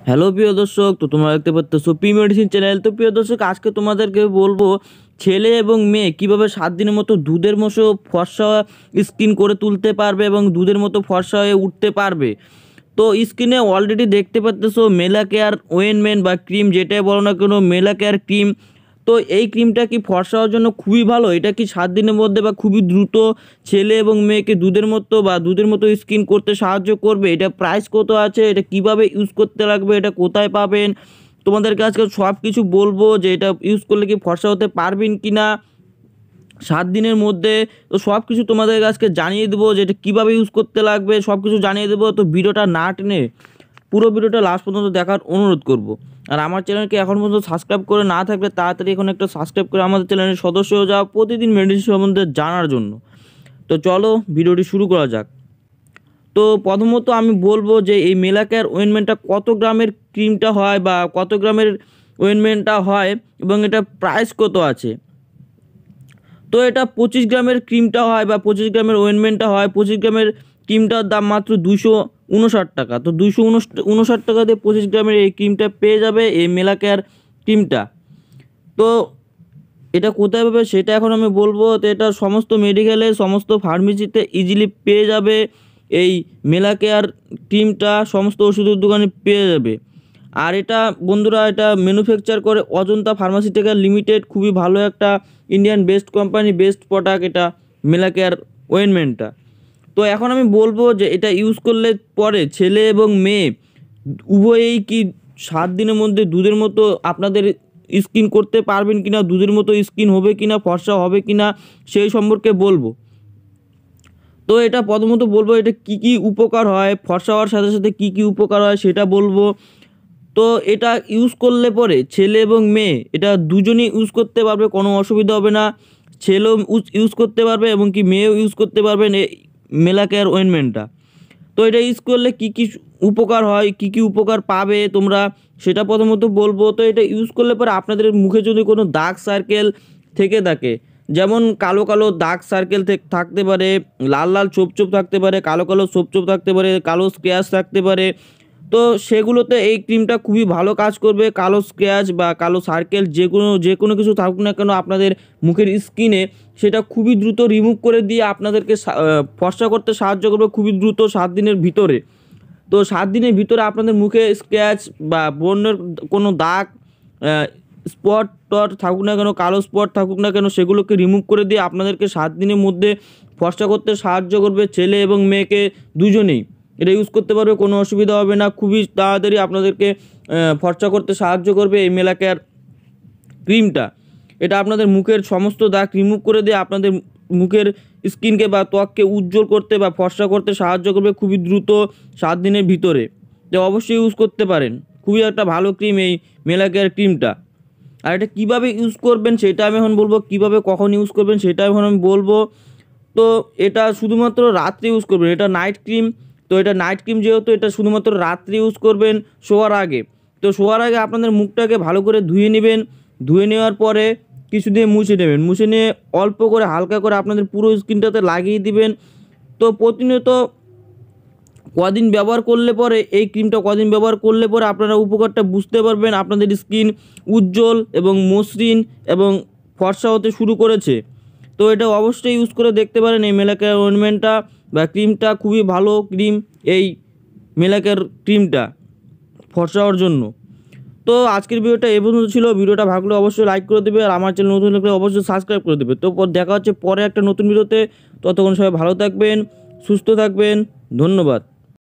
Hello প্রিয় দর্শক, তো তোমরা দেখতে পাচ্ছ পি মেডিসিন চ্যানেল। তো প্রিয় দর্শক, আজকে তোমাদেরকে বলবো ছেলে এবং মেয়ে কিভাবে 7 দিনের মতো দুধের মতো ফর্সা স্কিন করে তুলতে পারবে এবং দুধের মতো ফর্সা হয়ে উঠতে পারবে। তো স্কিনে অলরেডি দেখতে পাচ্ছ মেলাকেয়ার ওয়েনমেন্ট বা ক্রিম, যেটাই বলো না কেন, মেলাকেয়ার ক্রিম। তো এই ক্রিমটা কি ফর্সা হওয়ার জন্য খুবই ভালো। এটা কি 7 দিনের মধ্যে বা খুবই দ্রুত ছেলে এবং মেয়েকে দুধের মতো স্কিন করতে সাহায্য করবে। এটা প্রাইস কত আছে, এটা কিভাবে ইউজ করতে লাগবে, এটা কোথায় পাবেন, তোমাদেরকে আজকে সব কিছু বলবো যে এটা ইউজ করলে কি ফর্সা হতে পারবেন কি না 7 দিনের মধ্যে। তো সব কিছু তোমাদের আজকে জানিয়ে দেবো যে এটা কীভাবে ইউজ করতে লাগবে, সব কিছু জানিয়ে দেবো। তো ভিডিওটা না টেনে পুরো ভিডিওটা লাস্ট পর্যন্ত দেখার অনুরোধ করব। আর আমার চ্যানেলকে এখন পর্যন্ত সাবস্ক্রাইব করে না থাকলে তাড়াতাড়ি এখন একটা সাবস্ক্রাইব করে আমাদের চ্যানেলের সদস্য হয়ে যাও প্রতিদিন মেডিসিন সম্বন্ধে জানার জন্য। তো চলো ভিডিওটি শুরু করা যাক। তো প্রথমত আমি বলবো যে এই মেলাকেয়ার ওয়েনমেন্টটা কত গ্রামের ক্রিমটা হয় বা কত গ্রামের ওয়েনমেন্টটা হয় এবং এটা প্রাইস কত আছে। তো এটা 25 গ্রামের ক্রিমটা হয় বা 25 গ্রামের ওয়েনমেন্টটা হয়। 25 গ্রামের ক্রিমটার দাম মাত্র 259 টাকা। তো 259 টাকা দিয়ে 25 গ্রামের এই ক্রিমটা পেয়ে যাবে, এই মেলাকেয়ার ক্রিমটা। তো এটা কোথায় পাবে সেটা এখন আমি বলবো। তো এটা সমস্ত মেডিকেলে, সমস্ত ফার্মেসিতে ইজিলি পেয়ে যাবে। এই মেলাকেয়ার ক্রিমটা সমস্ত ওষুধের দোকানে পেয়ে যাবে। আর এটা বন্ধুরা, এটা ম্যানুফ্যাকচার করে অজন্তা ফার্মাসিউটিক্যাল লিমিটেড, খুবই ভালো একটা Indian best company, best product এটা মেলাকেয়ার ওয়েনমেন্টটা। তো এখন আমি বলবো যে এটা ইউজ করলে পরে ছেলে এবং মেয়ে উভয়েই কি 7 দিনের মধ্যে দুধের মতো আপনাদের স্কিন করতে পারবেন কিনা, দুধের মতো স্কিন হবে কিনা, ফর্সা হবে কিনা সেই সম্পর্কে বলবো। তো এটা প্রথমত বলবো এটা কি উপকার হয়, ফর্সা হওয়ার সাথে সাথে কি উপকার হয় সেটা বলবো। তো এটা ইউজ করলে পরে ছেলে এবং মেয়ে এটা দুজনেই ইউজ করতে পারবে, কোনো অসুবিধা হবে না। ছেলেও ইউজ করতে পারবে এবং কি মেয়েও ইউজ করতে পারবেন এই মেলাকেয়ার ওয়েনমেন্টটা। তো এটা ইউজ করলে কি উপকার হয়, কি উপকার পাবে তোমরা সেটা প্রথমত বলবো। তো এটা ইউজ করলে পরে আপনাদের মুখে যদি কোনো দাগ সার্কেল থেকে থাকে, যেমন কালো কালো দাগ সার্কেল থাকতে পারে, লাল লাল ছোপ থাকতে পারে, কালো কালো ছোপ থাকতে পারে, কালো স্ক্র্যাচ থাকতে পারে, তো সেগুলোতে এই ক্রিমটা খুবই ভালো কাজ করবে। কালো স্ক্র্যাচ বা কালো সার্কেল যে কোনো কিছু থাকুক না কেন আপনাদের মুখের স্কিনে, সেটা খুবই দ্রুত রিমুভ করে দিয়ে আপনাদেরকে ফর্সা করতে সাহায্য করবে খুবই দ্রুত 7 দিনের ভিতরে। তো 7 দিনের ভিতরে আপনাদের মুখে স্ক্র্যাচ বা ব্রণের কোনো দাগ, স্পট থাকুক না কেন, কালো স্পট থাকুক না কেন, সেগুলোকে রিমুভ করে দিয়ে আপনাদেরকে 7 দিনের মধ্যে ফর্সা করতে সাহায্য করবে। ছেলে এবং মেয়েকে দুজনেই এটা ইউজ করতে পারবে, কোনো অসুবিধা হবে না। খুবই তাড়াতাড়ি আপনাদেরকে ফর্সা করতে সাহায্য করবে এই মেলাকেয়ার ক্রিমটা। এটা আপনাদের মুখের সমস্ত দাগ রিমুভ করে দিয়ে আপনাদের মুখের স্কিনকে বা ত্বককে উজ্জ্বল করতে বা ফর্সা করতে সাহায্য করবে খুবই দ্রুত 7 দিনের ভিতরে। তো অবশ্যই ইউজ করতে পারেন, খুবই একটা ভালো ক্রিম এই মেলাকেয়ার ক্রিমটা। আর এটা কীভাবে ইউজ করবেন সেটা আমি এখন বলবো, কীভাবে কখন ইউজ করবেন সেটা এখন আমি বলবো। তো এটা শুধুমাত্র রাত্রে ইউজ করবেন, এটা নাইট ক্রিম। তো এটা নাইট ক্রিম যেহেতু, এটা শুধুমাত্র রাত্রে ইউজ করবেন শোয়ার আগে। তো শোয়ার আগে আপনাদের মুখটাকে ভালো করে ধুয়ে নেবেন। ধুয়ে নেওয়ার পরে কিছু দিয়ে মুছে নেবেন, মুছে নিয়ে অল্প করে হালকা করে আপনাদের পুরো স্কিনটাতে লাগিয়ে দিবেন। তো প্রতিনিয়ত কদিন ব্যবহার করলে পরে, এই ক্রিমটা কদিন ব্যবহার করলে পরে আপনারা উপকারটা বুঝতে পারবেন। আপনাদের স্কিন উজ্জ্বল এবং মসৃণ এবং ফর্সা হতে শুরু করেছে। তো এটা অবশ্যই ইউজ করে দেখতে পারেন এই মেলাকেয়ার ওয়েনমেন্টটা বা ক্রিমটা, খুবই ভালো ক্রিম এই মেলাকেয়ার ক্রিমটা ফর্সা হওয়ার জন্য। তো আজকের ভিডিওটা এই পর্যন্ত ছিল। ভিডিওটা ভালো লাগলে অবশ্যই লাইক করে দেবে, আর আমার চ্যানেল নতুন লাগলে অবশ্যই সাবস্ক্রাইব করে দেবে। তো দেখা হচ্ছে পরে একটা নতুন ভিডিওতে। ততক্ষণ সবাই ভালো থাকবেন, সুস্থ থাকবেন, ধন্যবাদ।